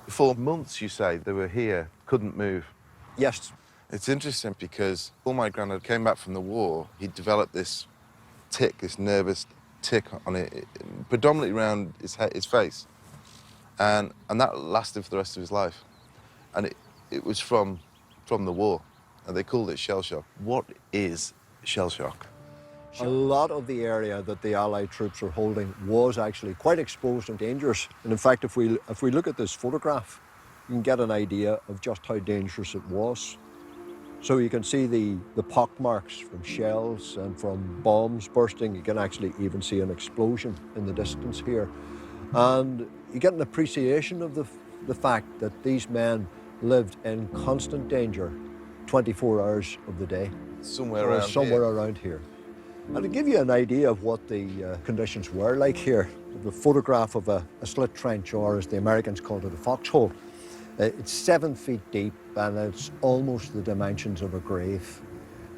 For months, you say, they were here, couldn't move. Yes. It's interesting because when my granddad came back from the war, he developed this tick, this nervous tick on it, predominantly around his face. And that lasted for the rest of his life. And it was from the war. And they called it shell shock. What is shell shock? A lot of the area that the Allied troops were holding was actually quite exposed and dangerous. And in fact, if we look at this photograph, you can get an idea of just how dangerous it was. So you can see the pock marks from shells and from bombs bursting. You can actually even see an explosion in the distance here. And you get an appreciation of the fact that these men lived in constant danger 24 hours of the day. Somewhere around here. And to give you an idea of what the conditions were like here, the photograph of a slit trench, or as the Americans called it, a foxhole. It's 7 feet deep and it's almost the dimensions of a grave.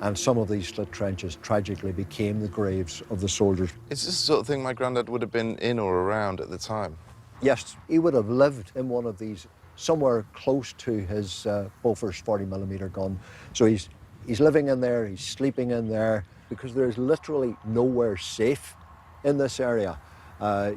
And some of these slit trenches tragically became the graves of the soldiers. Is this the sort of thing my granddad would have been in or around at the time? Yes, he would have lived in one of these, somewhere close to his Bofors 40mm gun. So he's living in there, he's sleeping in there, because there's literally nowhere safe in this area.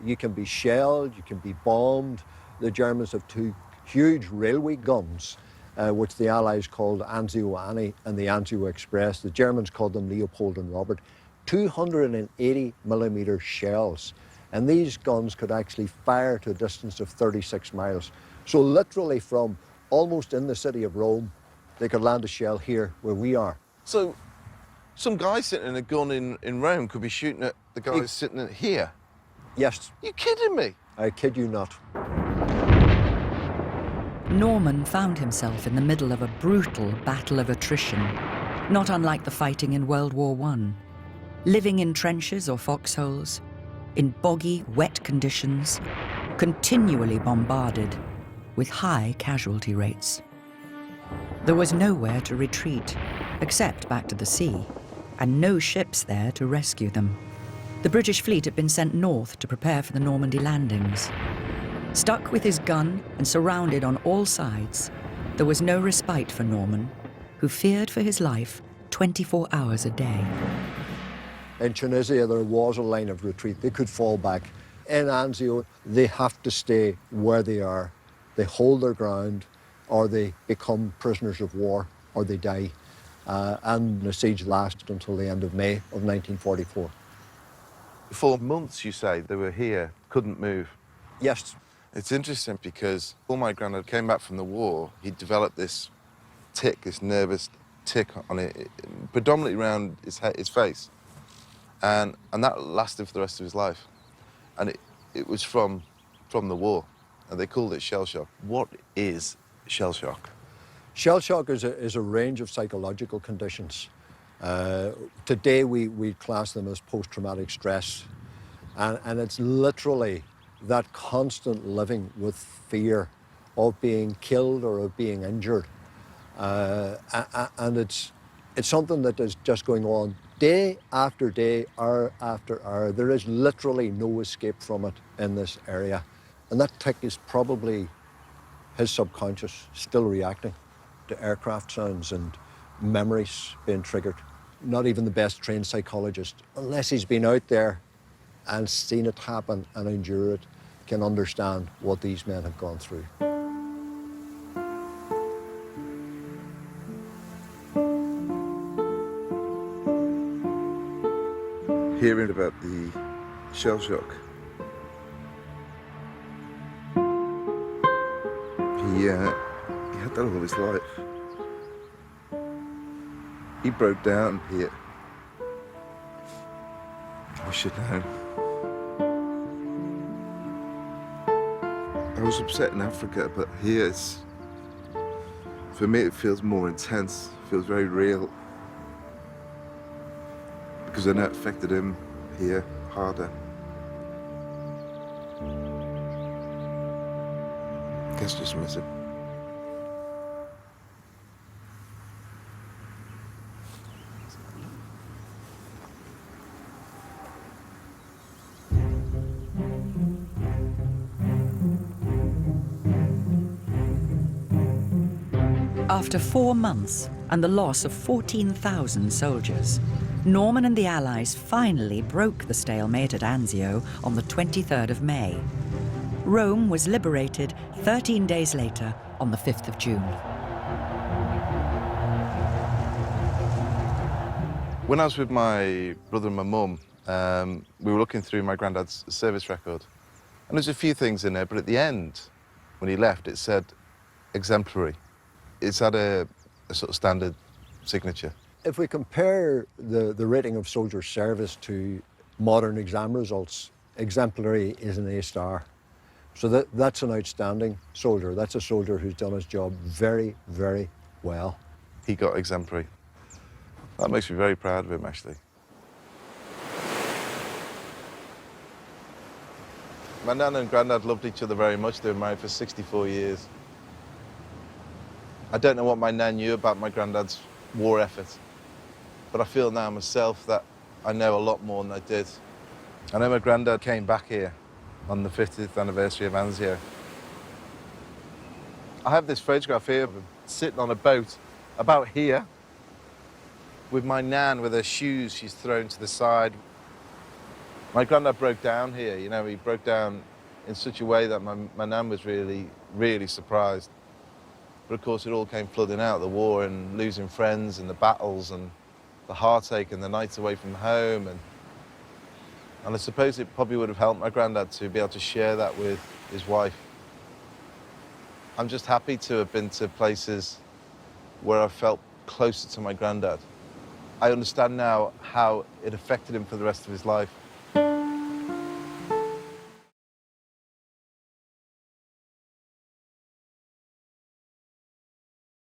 You can be shelled, you can be bombed. The Germans have two huge railway guns, which the Allies called Anzio Annie and the Anzio Express. The Germans called them Leopold and Robert. 280mm shells. And these guns could actually fire to a distance of 36 miles. So literally from almost in the city of Rome, they could land a shell here where we are. So some guy sitting in a gun in Rome could be shooting at the guy sitting here? Yes. You kidding me? I kid you not. Norman found himself in the middle of a brutal battle of attrition, not unlike the fighting in World War I. Living in trenches or foxholes, in boggy, wet conditions, continually bombarded, with high casualty rates. There was nowhere to retreat, except back to the sea, and no ships there to rescue them. The British fleet had been sent north to prepare for the Normandy landings. Stuck with his gun and surrounded on all sides, there was no respite for Norman, who feared for his life 24 hours a day. In Tunisia, there was a line of retreat. They could fall back. In Anzio, they have to stay where they are. They hold their ground, or they become prisoners of war, or they die. And the siege lasted until the end of May of 1944. For months, you say, they were here, couldn't move. Yes. It's interesting because when my granddad came back from the war, he developed this tick, this nervous tick on it, predominantly around his face. And that lasted for the rest of his life. And it was from the war, and they called it shell shock. What is shell shock? Shell shock is a range of psychological conditions. Today we class them as post-traumatic stress, and it's literally that constant living with fear of being killed or of being injured. And it's something that is just going on day after day, hour after hour. There is literally no escape from it in this area. And that tick is probably his subconscious still reacting to aircraft sounds and memories being triggered. Not even the best trained psychologist, unless he's been out there and seen it happen and endure it, can understand what these men have gone through. Hearing about the shell shock, he had that all his life. He broke down here. I should know. I was upset in Africa, but here for me it feels more intense, feels very real. Because I know it affected him here harder. I guess just miss it. After 4 months and the loss of 14,000 soldiers, Norman and the Allies finally broke the stalemate at Anzio on the 23rd of May. Rome was liberated 13 days later on the 5th of June. When I was with my brother and my mum, we were looking through my granddad's service record. And there's a few things in there, but at the end, when he left, it said exemplary. It's had a sort of standard signature. If we compare the rating of soldier service to modern exam results, exemplary is an A star. So that's an outstanding soldier. That's a soldier who's done his job very, very well. He got exemplary. That makes me very proud of him, actually. My nan and granddad loved each other very much. They were married for 64 years. I don't know what my nan knew about my granddad's war effort, but I feel now myself that I know a lot more than I did. I know my granddad came back here on the 50th anniversary of Anzio. I have this photograph here of him sitting on a boat about here with my nan with her shoes she's thrown to the side. My granddad broke down here, you know, he broke down in such a way that my nan was really, really surprised. But of course it all came flooding out, the war and losing friends and the battles and the heartache and the nights away from home. And I suppose it probably would have helped my granddad to be able to share that with his wife. I'm just happy to have been to places where I felt closer to my granddad. I understand now how it affected him for the rest of his life.